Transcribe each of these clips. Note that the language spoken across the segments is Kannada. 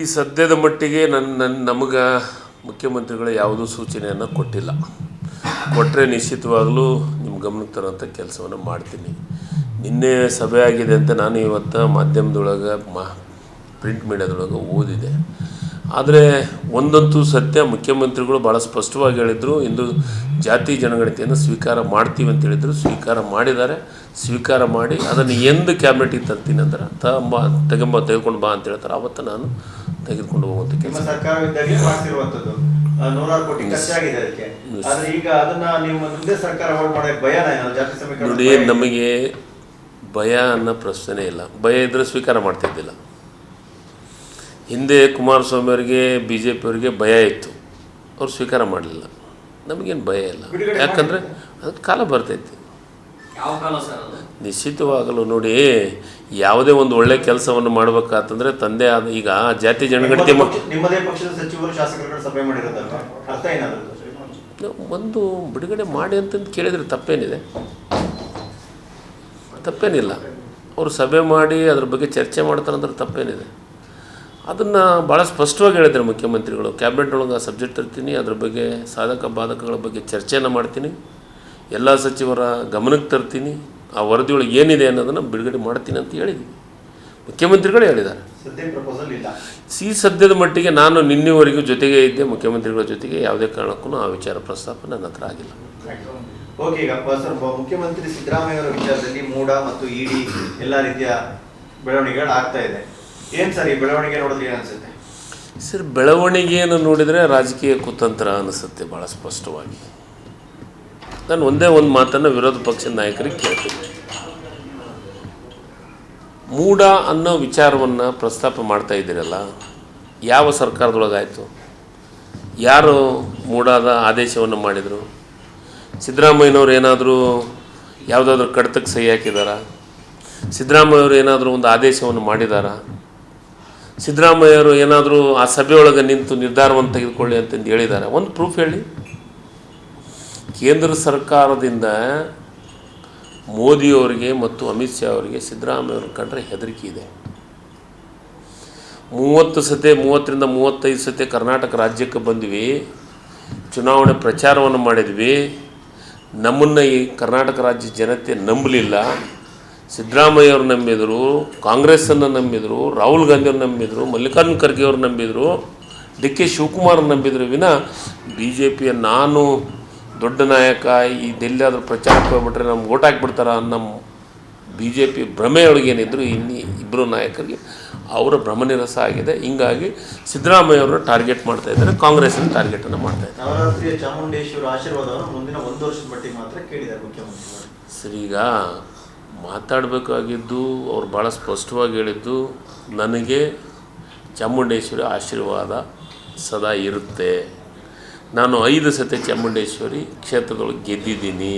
ಈ ಸದ್ಯದ ಮಟ್ಟಿಗೆ ನಮಗೆ ಮುಖ್ಯಮಂತ್ರಿಗಳು ಯಾವುದೂ ಸೂಚನೆಯನ್ನು ಕೊಟ್ಟಿಲ್ಲ. ಕೊಟ್ಟರೆ ನಿಶ್ಚಿತವಾಗಲೂ ನಿಮ್ಮ ಗಮನಕ್ಕೆ ತರೋಂಥ ಕೆಲಸವನ್ನು ಮಾಡ್ತೀನಿ. ನಿನ್ನೆ ಸಭೆ ಆಗಿದೆ ಅಂತ ನಾನು ಇವತ್ತು ಮಾಧ್ಯಮದೊಳಗೆ ಪ್ರಿಂಟ್ ಮೀಡಿಯಾದೊಳಗೆ ಓದಿದೆ. ಆದರೆ ಒಂದಂತೂ ಸತ್ಯ, ಮುಖ್ಯಮಂತ್ರಿಗಳು ಭಾಳ ಸ್ಪಷ್ಟವಾಗಿ ಹೇಳಿದರು, ಇಂದು ಜಾತಿ ಜನಗಣತಿಯನ್ನು ಸ್ವೀಕಾರ ಮಾಡ್ತೀವಿ ಅಂತ ಹೇಳಿದರು. ಸ್ವೀಕಾರ ಮಾಡಿದ್ದಾರೆ. ಸ್ವೀಕಾರ ಮಾಡಿ ಅದನ್ನು ಎಂದು ಕ್ಯಾಬಿನೆಟಿಗೆ ತರ್ತೀನಿ ಅಂದ್ರೆ ತೆಗೆದುಕೊಂಡು ಬಾ ಅಂತ ಹೇಳ್ತಾರೆ. ಆವತ್ತು ನಾನು ತೆಗೆದುಕೊಂಡು ಹೋಗುವಂಥ ಕೆಲಸ ಸರ್ಕಾರವಿದ್ದಾಗಲೇ ಮಾಡ್ತಿರುವಂಥದ್ದು. 100 ಕೋಟಿ ಖರ್ಚಾಗಿದೆ ಅದಕ್ಕೆ. ಆದರೆ ಈಗ ಅದನ್ನ ನಿಮ್ಮ ಮುಂದೆ ಸರ್ಕಾರ ಹೋಲ್ಡ್ ಮಾಡೋಕ್ಕೆ ಭಯನ ಏನು? ಜಾತಿ ಸಮೀಕರಣ ನೋಡಿ, ನಮಗೆ ಭಯ ಅನ್ನೋ ಪ್ರಶ್ನೆ ಇಲ್ಲ. ಭಯ ಇದ್ದರೆ ಸ್ವೀಕಾರ ಮಾಡ್ತಿದ್ದಿಲ್ಲ. ಹಿಂದೆ ಕುಮಾರಸ್ವಾಮಿ ಅವರಿಗೆ, BJP ಅವರಿಗೆ ಭಯ ಇತ್ತು, ಅವ್ರು ಸ್ವೀಕಾರ ಮಾಡಲಿಲ್ಲ. ನಮಗೇನು ಭಯ ಇಲ್ಲ, ಯಾಕಂದರೆ ಅದಕ್ಕೆ ಕಾಲ ಬರ್ತೈತಿ. ನಿಶ್ಚಿತವಾಗಲು ನೋಡಿ, ಯಾವುದೇ ಒಂದು ಒಳ್ಳೆ ಕೆಲಸವನ್ನು ಮಾಡಬೇಕಾತಂದ್ರೆ ತಂದೆ ಆದ ಈಗ ಜಾತಿ ಜನಗಣತಿ ನಿಮ್ಮದೇ ಪಕ್ಷದ ಸಚಿವರು ಶಾಸಕರುಗಳ ಸಭೆ ಮಾಡಿರೋದಲ್ಲ, ಅರ್ಥ ಏನಾದರೂ ಒಂದು ಬಿಡುಗಡೆ ಮಾಡಿ ಅಂತಂದು ಕೇಳಿದರೆ ತಪ್ಪೇನಿದೆ? ತಪ್ಪೇನಿಲ್ಲ. ಅವರು ಸಭೆ ಮಾಡಿ ಅದ್ರ ಬಗ್ಗೆ ಚರ್ಚೆ ಮಾಡ್ತಾರಂದ್ರೆ ತಪ್ಪೇನಿದೆ? ಅದನ್ನು ಭಾಳ ಸ್ಪಷ್ಟವಾಗಿ ಹೇಳಿದ್ದಾರೆ ಮುಖ್ಯಮಂತ್ರಿಗಳು. ಕ್ಯಾಬಿನೆಟ್ ಒಳಗೆ ಆ ಸಬ್ಜೆಕ್ಟ್ ತರ್ತೀನಿ, ಅದ್ರ ಬಗ್ಗೆ ಸಾಧಕ ಬಾಧಕಗಳ ಬಗ್ಗೆ ಚರ್ಚೆಯನ್ನು ಮಾಡ್ತೀನಿ, ಎಲ್ಲ ಸಚಿವರ ಗಮನಕ್ಕೆ ತರ್ತೀನಿ, ಆ ವರದಿಯೊಳಗೆ ಏನಿದೆ ಅನ್ನೋದನ್ನು ಬಿಡುಗಡೆ ಮಾಡ್ತೀನಿ ಅಂತ ಹೇಳಿದ್ವಿ. ಮುಖ್ಯಮಂತ್ರಿಗಳು ಹೇಳಿದ್ದಾರೆ. ಈ ಸದ್ಯದ ಮಟ್ಟಿಗೆ ನಾನು ನಿನ್ನೆವರೆಗೂ ಜೊತೆಗೆ ಇದ್ದೆ, ಮುಖ್ಯಮಂತ್ರಿಗಳ ಜೊತೆಗೆ. ಯಾವುದೇ ಕಾರಣಕ್ಕೂ ಆ ವಿಚಾರ ಪ್ರಸ್ತಾಪ ನನ್ನ ಹತ್ರ ಆಗಿಲ್ಲ. ಓಕೆ, ಈಗ ಸರ್, ಮುಖ್ಯಮಂತ್ರಿ ಸಿದ್ದರಾಮಯ್ಯ ಅವರ ವಿಚಾರದಲ್ಲಿ ಮೂಡ ಮತ್ತು ಇಡಿ ಎಲ್ಲ ರೀತಿಯ ಬೆಳವಣಿಗೆಗಳು ಆಗ್ತಾ ಇದೆ. ಏನು ಸರ್ ಈ ಬೆಳವಣಿಗೆ ನೋಡಿದ್ರೆ ಏನು ಅನಿಸುತ್ತೆ ಸರ್? ಬೆಳವಣಿಗೆಯನ್ನು ನೋಡಿದರೆ ರಾಜಕೀಯ ಕುತಂತ್ರ ಅನಿಸುತ್ತೆ ಭಾಳ ಸ್ಪಷ್ಟವಾಗಿ. ನಾನು ಒಂದೇ ಒಂದು ಮಾತನ್ನು ವಿರೋಧ ಪಕ್ಷದ ನಾಯಕರಿಗೆ ಕೇಳ್ತೀನಿ. ಮೂಡ ಅನ್ನೋ ವಿಚಾರವನ್ನು ಪ್ರಸ್ತಾಪ ಮಾಡ್ತಾ ಇದ್ದೀರಲ್ಲ, ಯಾವ ಸರ್ಕಾರದೊಳಗಾಯಿತು? ಯಾರು ಮೂಡಾದ ಆದೇಶವನ್ನು ಮಾಡಿದರು? ಸಿದ್ದರಾಮಯ್ಯನವ್ರು ಏನಾದರೂ ಯಾವುದಾದ್ರೂ ಕಡತಕ್ಕೆ ಸಹಿ ಹಾಕಿದಾರಾ? ಸಿದ್ದರಾಮಯ್ಯವರು ಏನಾದರೂ ಒಂದು ಆದೇಶವನ್ನು ಮಾಡಿದಾರಾ? ಸಿದ್ದರಾಮಯ್ಯವರು ಏನಾದರೂ ಆ ಸಭೆಯೊಳಗೆ ನಿಂತು ನಿರ್ಧಾರವನ್ನು ತೆಗೆದುಕೊಳ್ಳಿ ಅಂತಂದು ಹೇಳಿದ್ದಾರೆ? ಒಂದು ಪ್ರೂಫ್ ಹೇಳಿ. ಕೇಂದ್ರ ಸರ್ಕಾರದಿಂದ ಮೋದಿಯವರಿಗೆ ಮತ್ತು ಅಮಿತ್ ಶಾ ಅವರಿಗೆ ಸಿದ್ದರಾಮಯ್ಯವ್ರನ್ನ ಕಂಡ್ರೆ ಹೆದರಿಕೆ ಇದೆ. 30ರಿಂದ 35 ಸತಿ ಕರ್ನಾಟಕ ರಾಜ್ಯಕ್ಕೆ ಬಂದ್ವಿ, ಚುನಾವಣೆ ಪ್ರಚಾರವನ್ನು ಮಾಡಿದ್ವಿ. ನಮ್ಮನ್ನು ಈ ಕರ್ನಾಟಕ ರಾಜ್ಯ ಜನತೆ ನಂಬಲಿಲ್ಲ. ಸಿದ್ದರಾಮಯ್ಯವ್ರು ನಂಬಿದರು, ಕಾಂಗ್ರೆಸ್ಸನ್ನು ನಂಬಿದರು, ರಾಹುಲ್ ಗಾಂಧಿಯವ್ರು ನಂಬಿದರು, ಮಲ್ಲಿಕಾರ್ಜುನ ಖರ್ಗೆ ಅವರು ನಂಬಿದರು, DK ಶಿವಕುಮಾರ್ ನಂಬಿದ್ರು ವಿನ BJPಯ ನಾನು ದೊಡ್ಡ ನಾಯಕ, ಈ ಡೆಲ್ಲಿಯಾದ್ರೂ ಪ್ರಚಾರಕ್ಕೆ ಹೋಗ್ಬಿಟ್ರೆ ನಮ್ಗೆ ಓಟ್ ಹಾಕಿಬಿಡ್ತಾರ ನಮ್ಮ BJP ಭ್ರಮೆಯೊಳಗೇನಿದ್ರು ಇನ್ನಿ ಇಬ್ಬರು ನಾಯಕರಿಗೆ ಅವರ ಭ್ರಮನಿರಸ ಆಗಿದೆ. ಹಿಂಗಾಗಿ ಸಿದ್ದರಾಮಯ್ಯವ್ರನ್ನ ಟಾರ್ಗೆಟ್ ಮಾಡ್ತಾ ಇದ್ದಾರೆ, ಕಾಂಗ್ರೆಸ್ನ ಟಾರ್ಗೆಟನ್ನು ಮಾಡ್ತಾ ಇದ್ದಾರೆ. ನವರಾತ್ರಿಯ ಚಾಮುಂಡೇಶ್ವರಿ ಆಶೀರ್ವಾದವನ್ನು ಮುಂದಿನ 1 ವರ್ಷದ ಮಟ್ಟಿಗೆ ಮಾತ್ರ ಕೇಳಿದ್ದಾರೆ ಮುಖ್ಯಮಂತ್ರಿಗಳು. ಸರ್, ಈಗ ಮಾತಾಡಬೇಕಾಗಿದ್ದು ಅವ್ರು ಭಾಳ ಸ್ಪಷ್ಟವಾಗಿ ಹೇಳಿದ್ದು, ನನಗೆ ಚಾಮುಂಡೇಶ್ವರಿ ಆಶೀರ್ವಾದ ಸದಾ ಇರುತ್ತೆ. ನಾನು 5 ಸತಿ ಚಾಮುಂಡೇಶ್ವರಿ ಕ್ಷೇತ್ರದೊಳಗೆ ಗೆದ್ದಿದ್ದೀನಿ.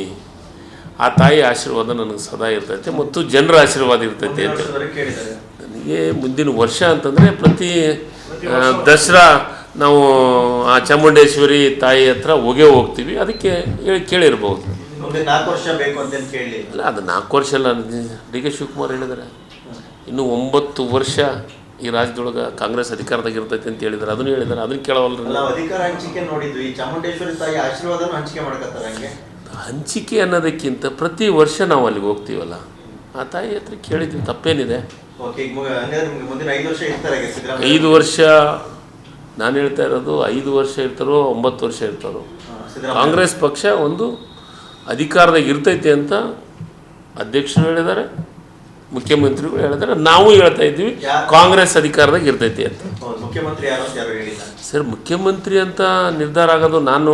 ಆ ತಾಯಿ ಆಶೀರ್ವಾದ ನನಗೆ ಸದಾ ಇರ್ತೈತೆ ಮತ್ತು ಜನರ ಆಶೀರ್ವಾದ ಇರ್ತೈತೆ ಅಂತ. ನನಗೆ ಮುಂದಿನ ವರ್ಷ ಅಂತಂದರೆ ಪ್ರತಿ ದಸರಾ ನಾವು ಆ ಚಾಮುಂಡೇಶ್ವರಿ ತಾಯಿ ಹತ್ರ ಹೋಗ್ತೀವಿ. ಅದಕ್ಕೆ ಕೇಳಿರ್ಬೋದು. ಅಲ್ಲ, ಅದು 4 ವರ್ಷ ಅಲ್ಲ, DK ಶಿವಕುಮಾರ್ ಹೇಳಿದ್ದಾರೆ. ಇನ್ನು 9 ವರ್ಷ ಈ ರಾಜ್ಯದೊಳಗೆ ಕಾಂಗ್ರೆಸ್ ಅಧಿಕಾರದಾಗ ಇರ್ತೈತೆ ಅಂತ ಹೇಳಿದ್ದಾರೆ. ಅದನ್ನು ಹೇಳಿದ್ದಾರೆ. ಅದನ್ನು ಕೇಳವಲ್ರಿ. ಅಧಿಕಾರ ಹಂಚಿಕೆ ನೋಡಿದ್ವಿ, ಚಾಮುಂಡೇಶ್ವರಿ ತಾಯಿ ಆಶೀರ್ವಾದನ ಹಂಚಿಕೆ ಮಾಡ್ಕೊತಾರೆ. ಹಂಚಿಕೆ ಅನ್ನೋದಕ್ಕಿಂತ ಪ್ರತಿ ವರ್ಷ ನಾವು ಅಲ್ಲಿಗೆ ಹೋಗ್ತೀವಲ್ಲ, ಆ ತಾಯಿ ಹತ್ರ ಕೇಳಿದ್ವಿ, ತಪ್ಪೇನಿದೆ? 5 ವರ್ಷ ನಾನು ಹೇಳ್ತಾ ಇರೋದು, 5 ವರ್ಷ ಇರ್ತಾರೋ 9 ವರ್ಷ ಇರ್ತಾರೋ, ಕಾಂಗ್ರೆಸ್ ಪಕ್ಷ ಒಂದು ಅಧಿಕಾರದಾಗ ಇರ್ತೈತೆ ಅಂತ ಅಧ್ಯಕ್ಷರು ಹೇಳಿದ್ದಾರೆ, ಮುಖ್ಯಮಂತ್ರಿಗಳು ಹೇಳಿದ್ದಾರೆ, ನಾವು ಹೇಳ್ತಾ ಇದ್ದೀವಿ ಕಾಂಗ್ರೆಸ್ ಅಧಿಕಾರದಾಗ ಇರ್ತೈತಿ ಅಂತ. ಸರ್, ಮುಖ್ಯಮಂತ್ರಿ ಅಂತ ನಿರ್ಧಾರ ಆಗೋದು ನಾನು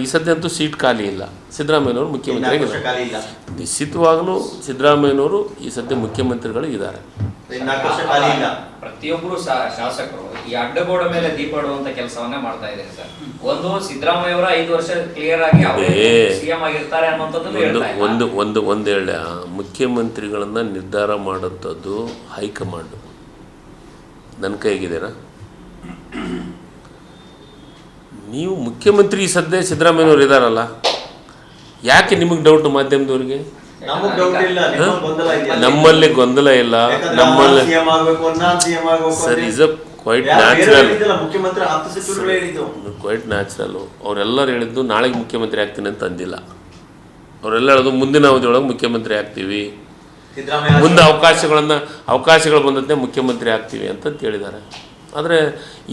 ಈ ಸದ್ಯ ಅಂತೂ ಸೀಟ್ ಖಾಲಿ ಇಲ್ಲ. ಸಿದ್ದರಾಮಯ್ಯನವರು ಮುಖ್ಯಮಂತ್ರಿ ಆಗಿದ್ದಾರೆ. ನಿಶ್ಚಿತವಾಗಲೂ ಸಿದ್ದರಾಮಯ್ಯನವರು ಈ ಸದ್ಯ ಮುಖ್ಯಮಂತ್ರಿಗಳು ಇದ್ದಾರೆ. ಪ್ರತಿಯೊಬ್ಬರು ಶಾಸಕರು ಈ ಅಡ್ಡಗೋಡ ಮೇಲೆ ದೀಪ ಇಡುವಂತ ಕೆಲಸವನ್ನೇ ಮಾಡ್ತಾ ಇದ್ದಾರೆ ಸರ್. ಒಂದು ಸಿದ್ದರಾಮಯ್ಯ ಅವರ 5 ವರ್ಷ ಕ್ಲಿಯರ್ ಆಗಿ CM ಆಗಿರ್ತಾರೆ ಅನ್ನೋಂಥದ್ದು ಒಂದು ಹೇಳ, ಮುಖ್ಯಮಂತ್ರಿಗಳನ್ನ ನಿರ್ಧಾರ ಮಾಡೋಂಥದ್ದು ಹೈಕಮಾಂಡ್. ನನ್ನ ಕೈಗಿದೆನಾ? ನೀವು ಮುಖ್ಯಮಂತ್ರಿ ಸದ್ಯ ಸಿದ್ದರಾಮಯ್ಯನವ್ರು ಇದ್ದಾರಲ್ಲ, ಯಾಕೆ ನಿಮಗೆ ಡೌಟ್ ಮಾಧ್ಯಮದವ್ರಿಗೆ? ನಮ್ಮಲ್ಲಿ ಗೊಂದಲ ಇಲ್ಲ. ನಮ್ಮಲ್ಲಿ ಸರ್, ಇಸ್ ಅ ಕ್ವೈಟ್ ಯಾರು ಬೇರೆ ನ್ಯಾಚುರಲ್, ಹೇಳಿದ್ದಿಲ್ಲ, ಮುಖ್ಯಮಂತ್ರಿ ಆಪ್ತ ಸಚಿವರುಗಳು ಹೇಳಿದ್ದು. Quite natural. ಅವರೆಲ್ಲರೂ ಹೇಳಿದ್ದು ನಾಳೆಗೆ ಮುಖ್ಯಮಂತ್ರಿ ಆಗ್ತೀನಿ ಅಂತ ಅಂದಿಲ್ಲ. ಅವರೆಲ್ಲ ಹೇಳೋದು ಮುಂದಿನ ಅವಧಿಯೊಳಗೆ ಮುಖ್ಯಮಂತ್ರಿ ಆಗ್ತೀವಿ, ಸಿದ್ದರಾಮಯ್ಯ ಮುಂದೆ ಅವಕಾಶಗಳು ಬಂದಂತೆ ಮುಖ್ಯಮಂತ್ರಿ ಆಗ್ತೀವಿ ಅಂತ ಹೇಳಿದ್ದಾರೆ. ಆದರೆ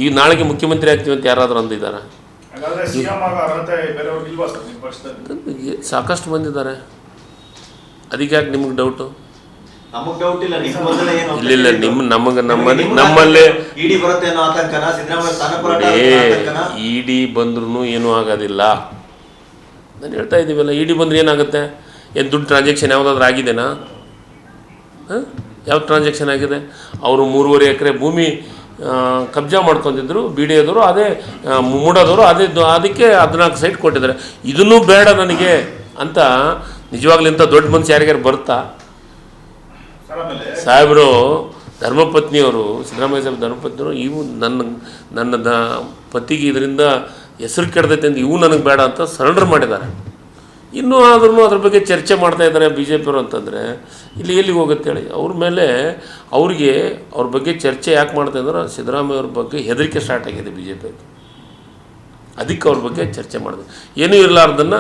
ಈಗ ನಾಳೆಗೆ ಮುಖ್ಯಮಂತ್ರಿ ಆಗ್ತೀವಿ ಅಂತ ಯಾರಾದರೂ ಅಂದಿದ್ದಾರೆ? ಹಾಗಾದ್ರೆ ಸಿಎಂ ಆಗೋ ಅರ್ಹತೆ ಬೇರೆಯವ್ರಿಗೆ ಇಲ್ವಾ ಸರ್ ನಿಮ್ಮ ಪಕ್ಷದಲ್ಲಿ? ಸಾಕಷ್ಟು ಬಂದಿದ್ದಾರೆ. ಅದಕ್ಕೆ ಯಾಕೆ ನಿಮ್ಗೆ ಡೌಟು? ನಮಗ್ ಡೌಟ್ ಇಲ್ಲ, ನಿಮ್ಮ ಮೊದಲೇ ಏನು ಇಲ್ಲ ನಮ್ಮಲ್ಲೇ ಇಡಿ ಬರುತ್ತೆ ಅನ್ನೋ ಆತಂಕನ, ಸಿದ್ದರಾಮಯ್ಯ ಸ್ಥಾನ ಹೋರಾಟ ಆತಂಕನ? ಇಡಿ ಬಂದ್ರೂ ಏನೂ ಆಗೋದಿಲ್ಲ. ನಾನು ಹೇಳ್ತಾ ಇದ್ದೀವಲ್ಲ, ಇಡಿ ಬಂದ್ರೆ ಏನಾಗುತ್ತೆ? ಏನು ದುಡ್ಡು ಟ್ರಾನ್ಸಾಕ್ಷನ್ ಯಾವುದಾದ್ರೂ ಆಗಿದೆನಾ? ಯಾವ ಟ್ರಾನ್ಸಾಕ್ಷನ್ ಆಗಿದೆ? ಅವರು 3.5 ಎಕರೆ ಭೂಮಿ ಕಬ್ಜಾ ಮಾಡ್ಕೊಂಡಿದ್ರು ಬಿ ಡಿ ಎದವರು, ಅದೇ ಮೂಡೋದವರು ಅದಕ್ಕೆ 14 ಸೈಟ್ ಕೊಟ್ಟಿದ್ದಾರೆ. ಇದನ್ನೂ ಬೇಡ ನನಗೆ ಅಂತ ನಿಜವಾಗ್ಲೂ ಇಂಥ ದೊಡ್ಡ ಮನುಷ್ಯ ಯಾರಿಗಾರು ಬರ್ತಾ? ಸಾಹೇಬರು ಧರ್ಮಪತ್ನಿಯವರು, ಸಿದ್ದರಾಮಯ್ಯ ಸಾಹೇಬ್ ಧರ್ಮಪತ್ನಿಯವರು, ಇವು ನನ್ನ ಪತಿಗೆ ಇದರಿಂದ ಹೆಸರು ಕೆಡ್ದೈತೆ ಅಂತ ಇವು ನನಗೆ ಬೇಡ ಅಂತ ಸರೆಂಡರ್ ಮಾಡಿದ್ದಾರೆ. ಇನ್ನೂ ಆದ್ರೂ ಅದ್ರ ಬಗ್ಗೆ ಚರ್ಚೆ ಮಾಡ್ತಾ ಇದ್ದಾರೆ ಬಿ ಜೆ ಪಿಯವರು ಅಂತಂದರೆ ಇಲ್ಲಿ ಎಲ್ಲಿಗೆ ಹೋಗುತ್ತೆ ಹೇಳಿ? ಅವ್ರ ಮೇಲೆ ಅವ್ರ ಬಗ್ಗೆ ಚರ್ಚೆ ಯಾಕೆ ಮಾಡ್ತಾ ಇದ್ದಾರೆ? ಸಿದ್ದರಾಮಯ್ಯವ್ರ ಬಗ್ಗೆ ಹೆದರಿಕೆ ಸ್ಟಾರ್ಟ್ ಆಗಿದೆ ಬಿ ಜೆ ಪಿ. ಅದಕ್ಕೆ ಅವ್ರ ಬಗ್ಗೆ ಚರ್ಚೆ ಮಾಡಿದೆ. ಏನೂ ಇರಲಾರ್ದನ್ನು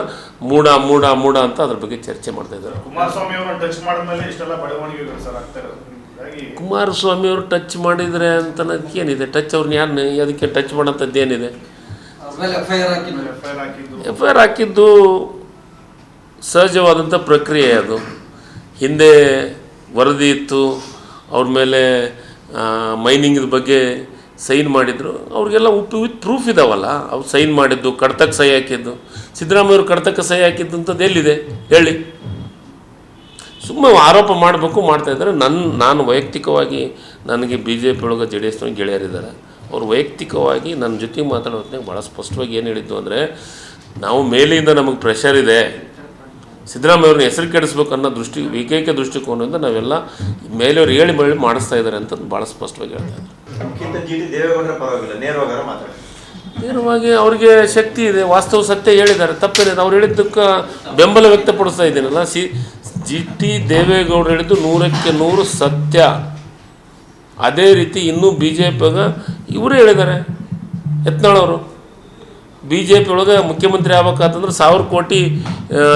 ಮೂಡ ಅಂತ ಅದ್ರ ಬಗ್ಗೆ ಚರ್ಚೆ ಮಾಡ್ತಾ ಇದ್ದಾರೆ. ಕುಮಾರಸ್ವಾಮಿ ಅವರು ಟಚ್ ಮಾಡಿದ್ಮೇಲೆ ಇಷ್ಟೆಲ್ಲ ಬೆಳವಣಿಗೆಗಳು ಸರ್ ಆಗ್ತಾ ಇರೋದು. ಕುಮಾರಸ್ವಾಮಿ ಅವರು ಟಚ್ ಮಾಡಿದರೆ ಅಂತ ಏನಿದೆ? ಟಚ್ ಅವ್ರನ್ನ ಯಾರನ್ನ ಅದಕ್ಕೆ ಟಚ್ ಮಾಡೋಂಥದ್ದು ಏನಿದೆ? ಎಫ್ ಐ ಆರ್ ಹಾಕಿದ್ದು ಸಹಜವಾದಂಥ ಪ್ರಕ್ರಿಯೆ. ಅದು ಹಿಂದೆ ವರದಿ ಇತ್ತು, ಅವ್ರ ಮೇಲೆ ಮೈನಿಂಗ್ ಬಗ್ಗೆ ಸೈನ್ ಮಾಡಿದ್ರು. ಅವ್ರಿಗೆಲ್ಲ ವಿತ್ ಪ್ರೂಫ್ ಇದಾವಲ್ಲ, ಅವ್ರು ಸೈನ್ ಮಾಡಿದ್ದು, ಕಡತಕ್ಕೆ ಸಹಿ ಹಾಕಿದ್ದು. ಸಿದ್ದರಾಮಯ್ಯವ್ರು ಕಡತಕ್ಕೆ ಸಹಿ ಹಾಕಿದ್ದಂಥದ್ದು ಎಲ್ಲಿದೆ ಹೇಳಿ? ಸುಮ್ಮನೆ ಆರೋಪ ಮಾಡಬೇಕು, ಮಾಡ್ತಾಯಿದ್ದಾರೆ. ನಾನು ವೈಯಕ್ತಿಕವಾಗಿ ನನಗೆ ಬಿ ಜೆ ಪಿ ಒಳಗೆ ಜೆ ಡಿ ಎಸ್ನವ್ರಿಗೆ ಗೆಳೆಯರಿದ್ದಾರೆ. ಅವರು ವೈಯಕ್ತಿಕವಾಗಿ ನನ್ನ ಜೊತೆಗೆ ಮಾತಾಡೋದ್ನಾಗ ಭಾಳ ಸ್ಪಷ್ಟವಾಗಿ ಏನು ಹೇಳಿದ್ದು ಅಂದರೆ, ನಾವು ಮೇಲಿಂದ ನಮಗೆ ಪ್ರೆಷರ್ ಇದೆ, ಸಿದ್ದರಾಮಯ್ಯವ್ರನ್ನ ಹೆಸರು ಕೆಡಿಸ್ಬೇಕು ಅನ್ನೋ ಏಕೈಕ ದೃಷ್ಟಿಕೋನದಿಂದ ನಾವೆಲ್ಲ ಮೇಲೆಯವ್ರು ಹೇಳಿ ಮಾಡಿಸ್ತಾ ಇದ್ದಾರೆ ಅಂತ ಭಾಳ ಸ್ಪಷ್ಟವಾಗಿ ಹೇಳ್ತಾ ಇದ್ದಾರೆ. ನೇರವಾಗಿ ಅವ್ರಿಗೆ ಶಕ್ತಿ ಇದೆ, ವಾಸ್ತವ ಸತ್ಯ ಹೇಳಿದ್ದಾರೆ, ತಪ್ಪೇನಿದೆ. ಅವ್ರು ಹೇಳಿದ್ದಕ್ಕೆ ಬೆಂಬಲ ವ್ಯಕ್ತಪಡಿಸ್ತಾ ಇದ್ದೀನಲ್ಲ. ಜಿ ಟಿ ದೇವೇಗೌಡರು ಹೇಳಿದ್ದು 100ಕ್ಕೆ 100 ಸತ್ಯ. ಅದೇ ರೀತಿ ಇನ್ನೂ ಬಿ ಜೆ ಪಿಯಾಗ ಇವರೇ ಹೇಳಿದ್ದಾರೆ, ಯತ್ನಾಳವರು. ಬಿ ಜೆ ಪಿ ಒಳಗೆ ಮುಖ್ಯಮಂತ್ರಿ ಆಗ್ಬೇಕಂತಂದ್ರೆ 1000 ಕೋಟಿ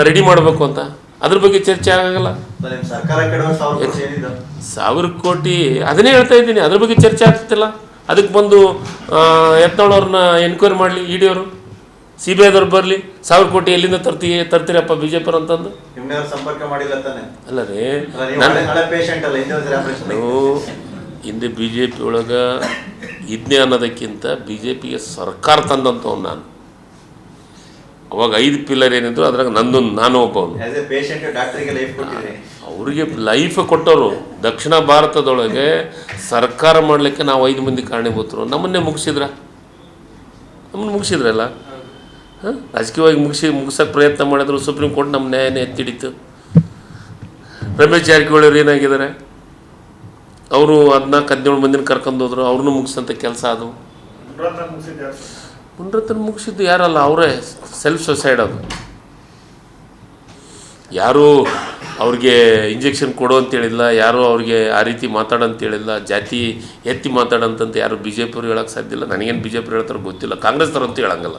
ರೆಡಿ ಮಾಡಬೇಕು ಅಂತ. ಅದ್ರ ಬಗ್ಗೆ ಚರ್ಚೆ ಆಗಲ್ಲ. 1000 ಕೋಟಿ ಅದನ್ನೇ ಹೇಳ್ತಾ ಇದ್ದೀನಿ, ಅದ್ರ ಬಗ್ಗೆ ಚರ್ಚೆ ಆಗ್ತಿಲ್ಲ. ಅದಕ್ಕೆ ಬಂದು ಯತ್ನಾಳವ್ರನ್ನ ಎನ್ಕ್ವೈರಿ ಮಾಡಲಿ ಇಡಿ ಅವರು, ಸಿ ಬಿ ಐದವ್ರು ಬರಲಿ. 1000 ಕೋಟಿ ಎಲ್ಲಿಂದ ತರ್ತೀರಪ್ಪ ಬಿ ಜೆ ಪಿ ಅಂತಂದು? ಅಲ್ಲ ರೀ, ಹಿಂದೆ ಬಿ ಜೆ ಪಿ ಒಳಗೆ ಇದನ್ನೇ ಅನ್ನೋದಕ್ಕಿಂತ ಬಿ ಜೆ ಪಿಗೆ ಸರ್ಕಾರ ತಂದಂಥವ್ನು ನಾನು. ಅವಾಗ 5 ಪಿಲ್ಲರ್ ಏನಿದ್ರು ಅದ್ರಾಗ ನಾನು ಒಬ್ಬವನು. ಅವರಿಗೆ ಲೈಫ್ ಕೊಟ್ಟವರು. ದಕ್ಷಿಣ ಭಾರತದೊಳಗೆ ಸರ್ಕಾರ ಮಾಡಲಿಕ್ಕೆ ನಾವು 5 ಮಂದಿ ಕಾರಣೀಭೂತರು. ನಮ್ಮನ್ನೇ ಮುಗಿಸಿದ್ರಲ್ಲ. ರಾಜಕೀಯವಾಗಿ ಮುಗಿಸೋಕ್ಕೆ ಪ್ರಯತ್ನ ಮಾಡಿದ್ರು. ಸುಪ್ರೀಂ ಕೋರ್ಟ್ ನಮ್ಮ ನ್ಯಾಯನೇ ಎತ್ತಿಡಿತು. ರಮೇಶ್ ಜಾರಕಿಹೊಳಿ ಅವ್ರು ಏನಾಗಿದ್ದಾರೆ? ಅವರು 14-17 ಮಂದಿನ ಕರ್ಕೊಂಡು ಹೋದ್ರು, ಅವ್ರನ್ನೂ ಮುಗಿಸೋಂಥ ಕೆಲಸ ಅದು. ಮುನ್ರತ್ನ ಮುಗಿಸಿದ್ದು ಯಾರಲ್ಲ, ಅವರೇ ಸೆಲ್ಫ್ ಸುಸೈಡ್. ಅದು ಯಾರೂ ಅವ್ರಿಗೆ ಇಂಜೆಕ್ಷನ್ ಕೊಡು ಅಂತ ಹೇಳಿಲ್ಲ, ಯಾರೂ ಅವ್ರಿಗೆ ಆ ರೀತಿ ಮಾತಾಡೋಂತ ಹೇಳಿಲ್ಲ, ಜಾತಿ ಎತ್ತಿ ಮಾತಾಡೋಂತಂತ ಯಾರು ಬಿ ಜೆ ಪಿಯವ್ರು ಹೇಳೋಕ್ಕೆ ಸಾಧ್ಯ ಇಲ್ಲ. ನನಗೇನು ಬಿ ಜೆ ಪಿ ಹೇಳ್ತಾರೆ ಗೊತ್ತಿಲ್ಲ, ಕಾಂಗ್ರೆಸ್ನವ್ರಂತೂ ಹೇಳಂಗಲ್ಲ.